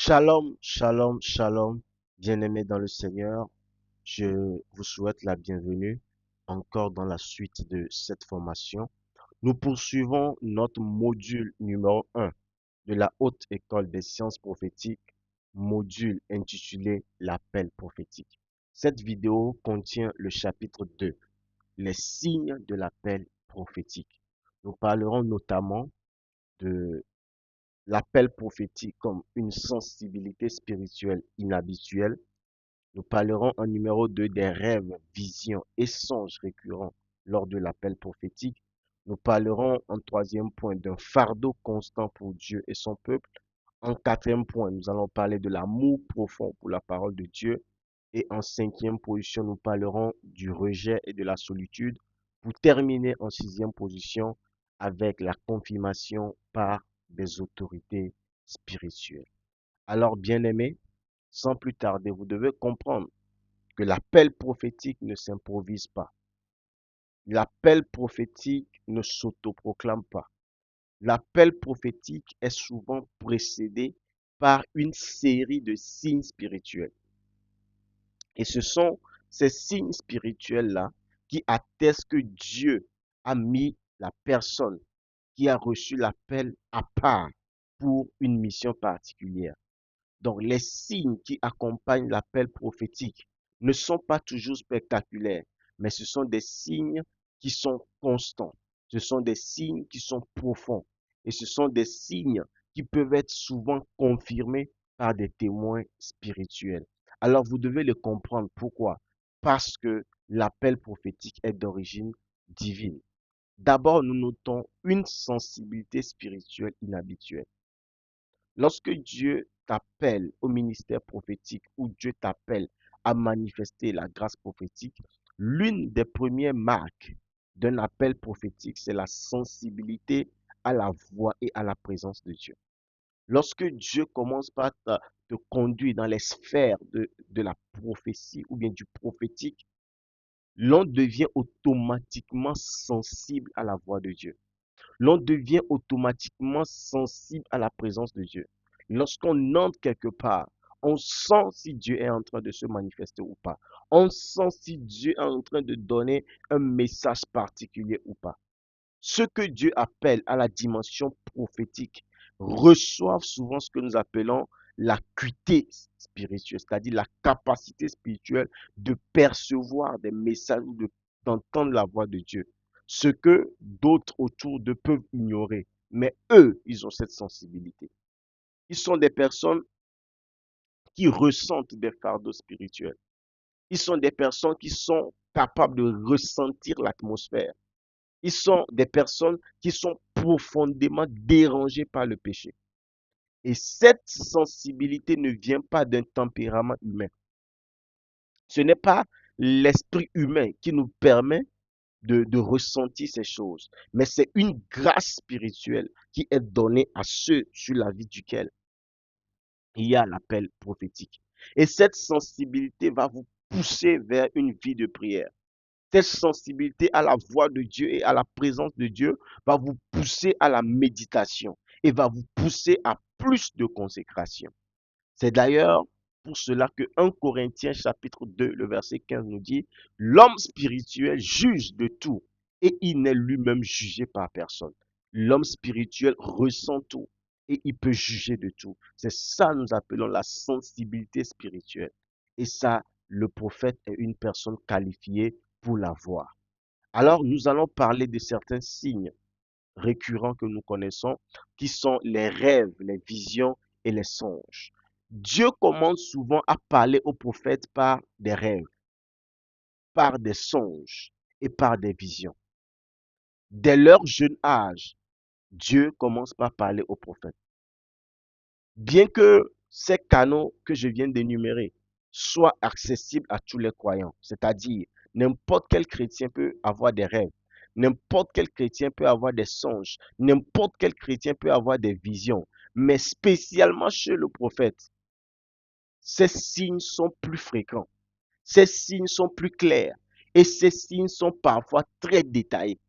Shalom, shalom, shalom, bien-aimés dans le Seigneur. Je vous souhaite la bienvenue encore dans la suite de cette formation. Nous poursuivons notre module numéro 1 de la Haute École des Sciences Prophétiques, module intitulé L'appel prophétique. Cette vidéo contient le chapitre 2, les signes de l'appel prophétique. Nous parlerons notamment de l'appel prophétique comme une sensibilité spirituelle inhabituelle. Nous parlerons en numéro 2 des rêves, visions et songes récurrents lors de l'appel prophétique. Nous parlerons en troisième point d'un fardeau constant pour Dieu et son peuple. En quatrième point, nous allons parler de l'amour profond pour la parole de Dieu. Et en cinquième position, nous parlerons du rejet et de la solitude. Pour terminer en sixième position avec la confirmation par des autorités spirituelles. Alors, bien-aimés, sans plus tarder, vous devez comprendre que l'appel prophétique ne s'improvise pas. L'appel prophétique ne s'autoproclame pas. L'appel prophétique est souvent précédé par une série de signes spirituels. Et ce sont ces signes spirituels-là qui attestent que Dieu a mis la personne qui a reçu l'appel à part pour une mission particulière. Donc, les signes qui accompagnent l'appel prophétique ne sont pas toujours spectaculaires, mais ce sont des signes qui sont constants. Ce sont des signes qui sont profonds. Et ce sont des signes qui peuvent être souvent confirmés par des témoins spirituels. Alors, vous devez le comprendre. Pourquoi? Parce que l'appel prophétique est d'origine divine. D'abord, nous notons une sensibilité spirituelle inhabituelle. Lorsque Dieu t'appelle au ministère prophétique ou Dieu t'appelle à manifester la grâce prophétique, l'une des premières marques d'un appel prophétique, c'est la sensibilité à la voix et à la présence de Dieu. Lorsque Dieu commence par te conduire dans les sphères de la prophétie ou bien du prophétique, l'on devient automatiquement sensible à la voix de Dieu. L'on devient automatiquement sensible à la présence de Dieu. Lorsqu'on entre quelque part, on sent si Dieu est en train de se manifester ou pas. On sent si Dieu est en train de donner un message particulier ou pas. Ceux que Dieu appelle à la dimension prophétique reçoivent souvent ce que nous appelons l'acuité spirituelle, c'est-à-dire la capacité spirituelle de percevoir des messages ou d'entendre la voix de Dieu. Ce que d'autres autour d'eux peuvent ignorer. Mais eux, ils ont cette sensibilité. Ils sont des personnes qui ressentent des fardeaux spirituels. Ils sont des personnes qui sont capables de ressentir l'atmosphère. Ils sont des personnes qui sont profondément dérangées par le péché. Et cette sensibilité ne vient pas d'un tempérament humain. Ce n'est pas l'esprit humain qui nous permet de ressentir ces choses, mais c'est une grâce spirituelle qui est donnée à ceux sur la vie duquel il y a l'appel prophétique. Et cette sensibilité va vous pousser vers une vie de prière. Cette sensibilité à la voix de Dieu et à la présence de Dieu va vous pousser à la méditation et va vous pousser à plus de consécration. C'est d'ailleurs pour cela que 1 Corinthiens chapitre 2, le verset 15 nous dit, l'homme spirituel juge de tout et il n'est lui-même jugé par personne. L'homme spirituel ressent tout et il peut juger de tout. C'est ça que nous appelons la sensibilité spirituelle. Et ça, le prophète est une personne qualifiée pour l'avoir. Alors, nous allons parler de certains signes récurrents que nous connaissons, qui sont les rêves, les visions et les songes. Dieu commence souvent à parler aux prophètes par des rêves, par des songes et par des visions. Dès leur jeune âge, Dieu commence par parler aux prophètes. Bien que ces canaux que je viens d'énumérer soient accessibles à tous les croyants, c'est-à-dire n'importe quel chrétien peut avoir des rêves, n'importe quel chrétien peut avoir des songes, n'importe quel chrétien peut avoir des visions, mais spécialement chez le prophète, ces signes sont plus fréquents, ces signes sont plus clairs et ces signes sont parfois très détaillés.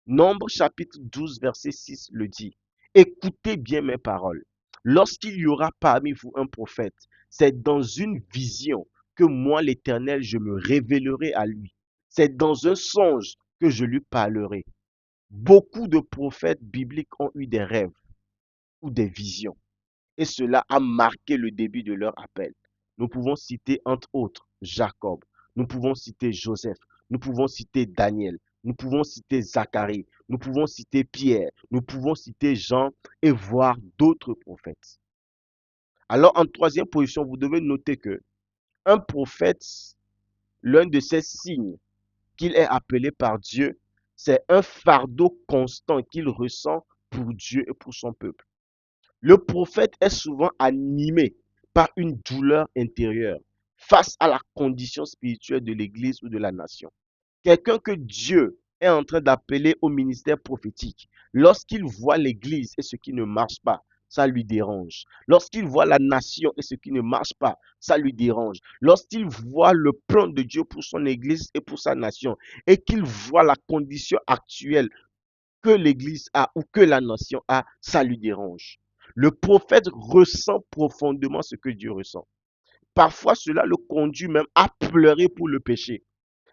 Nombre chapitre 12 verset 6 le dit. Écoutez bien mes paroles. Lorsqu'il y aura parmi vous un prophète, c'est dans une vision que moi, l'Éternel, je me révélerai à lui. C'est dans un songe que je lui parlerai. Beaucoup de prophètes bibliques ont eu des rêves ou des visions. Et cela a marqué le début de leur appel. Nous pouvons citer entre autres Jacob, nous pouvons citer Joseph, nous pouvons citer Daniel, nous pouvons citer Zacharie, nous pouvons citer Pierre, nous pouvons citer Jean et voir d'autres prophètes. Alors en troisième position, vous devez noter que un prophète, l'un de ses signes qu'il est appelé par Dieu, c'est un fardeau constant qu'il ressent pour Dieu et pour son peuple. Le prophète est souvent animé par une douleur intérieure face à la condition spirituelle de l'Église ou de la nation. Quelqu'un que Dieu est en train d'appeler au ministère prophétique, lorsqu'il voit l'Église et ce qui ne marche pas, ça lui dérange. Lorsqu'il voit la nation et ce qui ne marche pas, ça lui dérange. Lorsqu'il voit le plan de Dieu pour son Église et pour sa nation et qu'il voit la condition actuelle que l'Église a ou que la nation a, ça lui dérange. Le prophète ressent profondément ce que Dieu ressent. Parfois, cela le conduit même à pleurer pour le péché.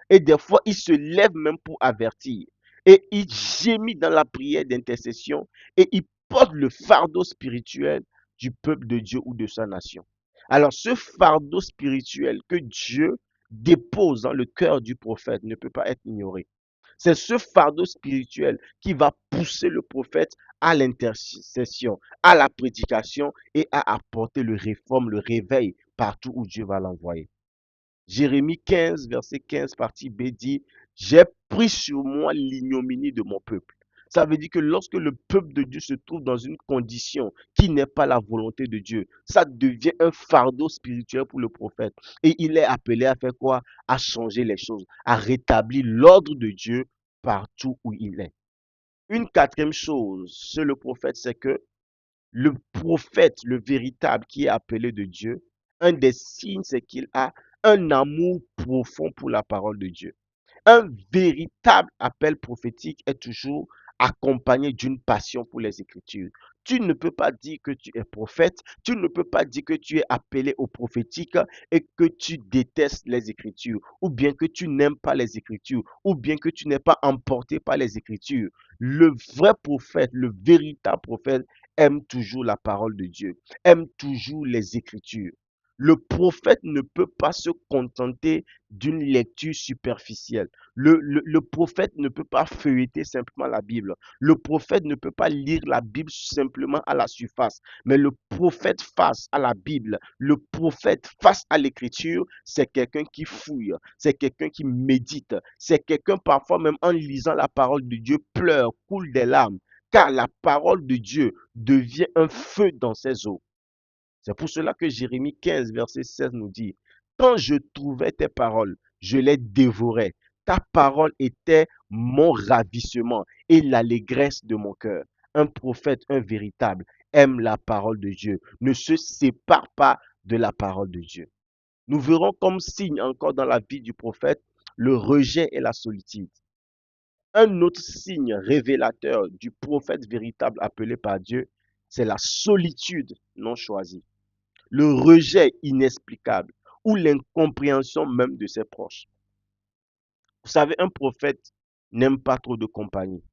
Et des fois, il se lève même pour avertir. Et il gémit dans la prière d'intercession et il porte le fardeau spirituel du peuple de Dieu ou de sa nation. Alors, ce fardeau spirituel que Dieu dépose dans le cœur du prophète ne peut pas être ignoré. C'est ce fardeau spirituel qui va pousser le prophète à l'intercession, à la prédication et à apporter le réforme, le réveil partout où Dieu va l'envoyer. Jérémie 15, verset 15, partie B dit, j'ai pris sur moi l'ignominie de mon peuple. Ça veut dire que lorsque le peuple de Dieu se trouve dans une condition qui n'est pas la volonté de Dieu, ça devient un fardeau spirituel pour le prophète. Et il est appelé à faire quoi? À changer les choses, à rétablir l'ordre de Dieu partout où il est. Une quatrième chose chez le prophète, c'est que le prophète, le véritable qui est appelé de Dieu, un des signes, c'est qu'il a un amour profond pour la parole de Dieu. Un véritable appel prophétique est toujours accompagné d'une passion pour les Écritures. Tu ne peux pas dire que tu es prophète, tu ne peux pas dire que tu es appelé au prophétique et que tu détestes les Écritures, ou bien que tu n'aimes pas les Écritures, ou bien que tu n'es pas emporté par les Écritures. Le vrai prophète, le véritable prophète aime toujours la parole de Dieu, aime toujours les Écritures. Le prophète ne peut pas se contenter d'une lecture superficielle. Le prophète ne peut pas feuilleter simplement la Bible. Le prophète ne peut pas lire la Bible simplement à la surface. Mais le prophète face à la Bible, le prophète face à l'écriture, c'est quelqu'un qui fouille, c'est quelqu'un qui médite, c'est quelqu'un parfois même en lisant la parole de Dieu pleure, coule des larmes, car la parole de Dieu devient un feu dans ses eaux. C'est pour cela que Jérémie 15, verset 16 nous dit, quand je trouvais tes paroles, je les dévorais. Ta parole était mon ravissement et l'allégresse de mon cœur. Un prophète, un véritable, aime la parole de Dieu, ne se sépare pas de la parole de Dieu. Nous verrons comme signe encore dans la vie du prophète le rejet et la solitude. Un autre signe révélateur du prophète véritable appelé par Dieu, c'est la solitude non choisie, le rejet inexplicable ou l'incompréhension même de ses proches. Vous savez, un prophète n'aime pas trop de compagnie.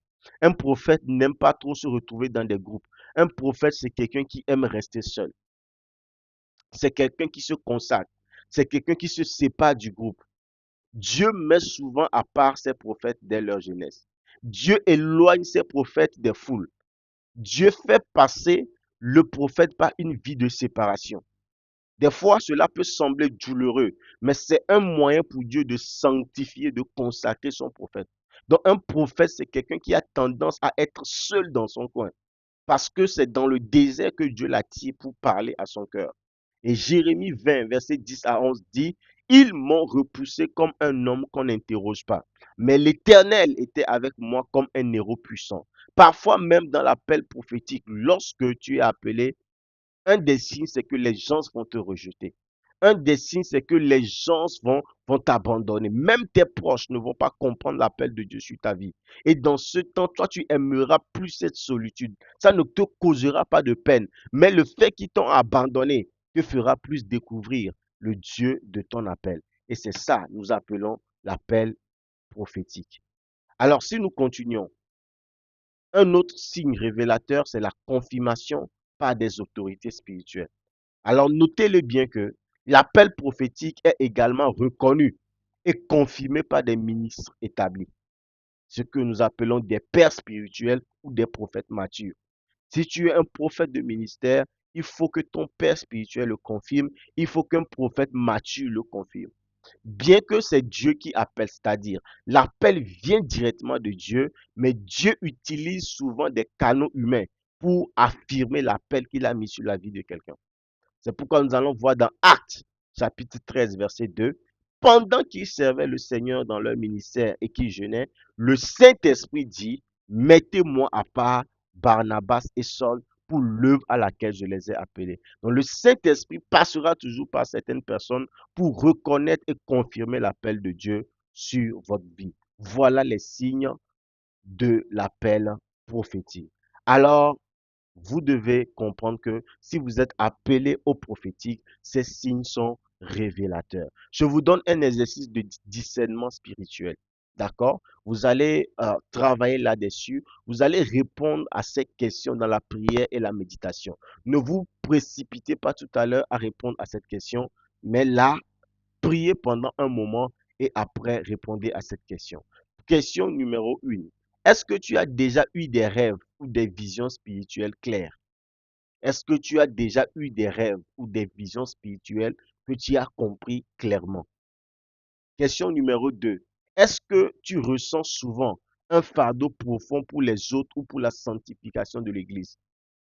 Un prophète n'aime pas trop se retrouver dans des groupes. Un prophète, c'est quelqu'un qui aime rester seul. C'est quelqu'un qui se consacre. C'est quelqu'un qui se sépare du groupe. Dieu met souvent à part ses prophètes dès leur jeunesse. Dieu éloigne ses prophètes des foules. Dieu fait passer le prophète par une vie de séparation. Des fois, cela peut sembler douloureux, mais c'est un moyen pour Dieu de sanctifier, de consacrer son prophète. Donc, un prophète, c'est quelqu'un qui a tendance à être seul dans son coin, parce que c'est dans le désert que Dieu l'attire pour parler à son cœur. Et Jérémie 20, verset 10 à 11 dit, ils m'ont repoussé comme un homme qu'on n'interroge pas. Mais l'Éternel était avec moi comme un héros puissant. Parfois même dans l'appel prophétique, lorsque tu es appelé, un des signes, c'est que les gens vont te rejeter. Un des signes, c'est que les gens vont t'abandonner. Même tes proches ne vont pas comprendre l'appel de Dieu sur ta vie. Et dans ce temps, toi, tu aimeras plus cette solitude. Ça ne te causera pas de peine. Mais le fait qu'ils t'ont abandonné te fera plus découvrir le Dieu de ton appel. Et c'est ça, nous appelons l'appel prophétique. Alors, si nous continuons, un autre signe révélateur, c'est la confirmation par des autorités spirituelles. Alors notez-le bien que l'appel prophétique est également reconnu et confirmé par des ministres établis, ce que nous appelons des pères spirituels ou des prophètes matures. Si tu es un prophète de ministère, il faut que ton père spirituel le confirme, il faut qu'un prophète mature le confirme. Bien que c'est Dieu qui appelle, c'est-à-dire l'appel vient directement de Dieu, mais Dieu utilise souvent des canaux humains pour affirmer l'appel qu'il a mis sur la vie de quelqu'un. C'est pourquoi nous allons voir dans Actes, chapitre 13, verset 2, pendant qu'ils servaient le Seigneur dans leur ministère et qu'ils jeûnaient, le Saint-Esprit dit, mettez-moi à part Barnabas et Saul pour l'œuvre à laquelle je les ai appelés. Donc le Saint-Esprit passera toujours par certaines personnes pour reconnaître et confirmer l'appel de Dieu sur votre vie. Voilà les signes de l'appel prophétique. Alors, vous devez comprendre que si vous êtes appelé au prophétique, ces signes sont révélateurs. Je vous donne un exercice de discernement spirituel. D'accord? Vous allez travailler là-dessus. Vous allez répondre à ces questions dans la prière et la méditation. Ne vous précipitez pas tout à l'heure à répondre à cette question, mais là, priez pendant un moment et après répondez à cette question. Question numéro 1. Est-ce que tu as déjà eu des rêves ou des visions spirituelles claires? Est-ce que tu as déjà eu des rêves ou des visions spirituelles que tu as compris clairement? Question numéro 2. Est-ce que tu ressens souvent un fardeau profond pour les autres ou pour la sanctification de l'Église?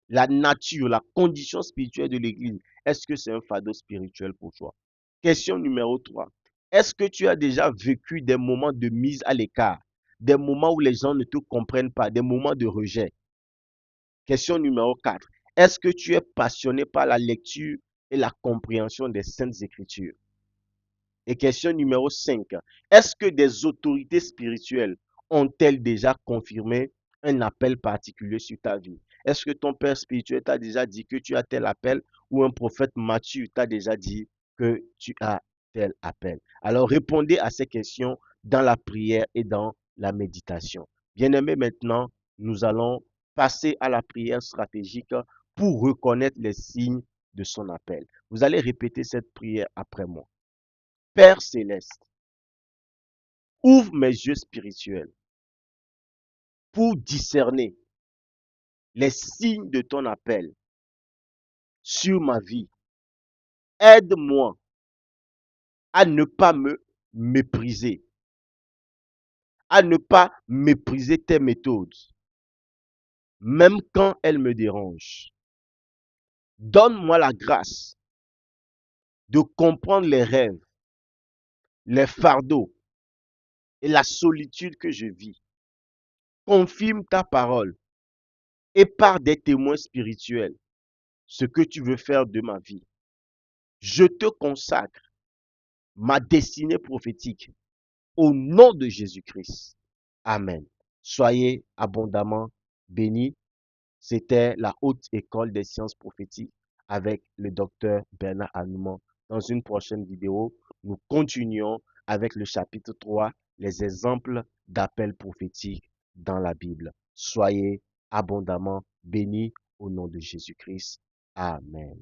La nature, la condition spirituelle de l'Église, est-ce que c'est un fardeau spirituel pour toi? Question numéro 3. Est-ce que tu as déjà vécu des moments de mise à l'écart, des moments où les gens ne te comprennent pas, des moments de rejet? Question numéro 4. Est-ce que tu es passionné par la lecture et la compréhension des Saintes Écritures? Et question numéro 5. Est-ce que des autorités spirituelles ont-elles déjà confirmé un appel particulier sur ta vie? Est-ce que ton père spirituel t'a déjà dit que tu as tel appel ou un prophète Matthieu t'a déjà dit que tu as tel appel? Alors répondez à ces questions dans la prière et dans la méditation. Bien-aimés, maintenant, nous allons passer à la prière stratégique pour reconnaître les signes de son appel. Vous allez répéter cette prière après moi. Père céleste, ouvre mes yeux spirituels pour discerner les signes de ton appel sur ma vie. Aide-moi à ne pas me mépriser, à ne pas mépriser tes méthodes, même quand elles me dérangent. Donne-moi la grâce de comprendre les rêves, les fardeaux et la solitude que je vis. Confirme ta parole et par des témoins spirituels ce que tu veux faire de ma vie. Je te consacre ma destinée prophétique au nom de Jésus-Christ. Amen. Soyez abondamment bénis. C'était la haute école des sciences prophétiques avec le docteur Bernard Anouma. Dans une prochaine vidéo, nous continuons avec le chapitre 3, les exemples d'appels prophétiques dans la Bible. Soyez abondamment bénis au nom de Jésus-Christ. Amen.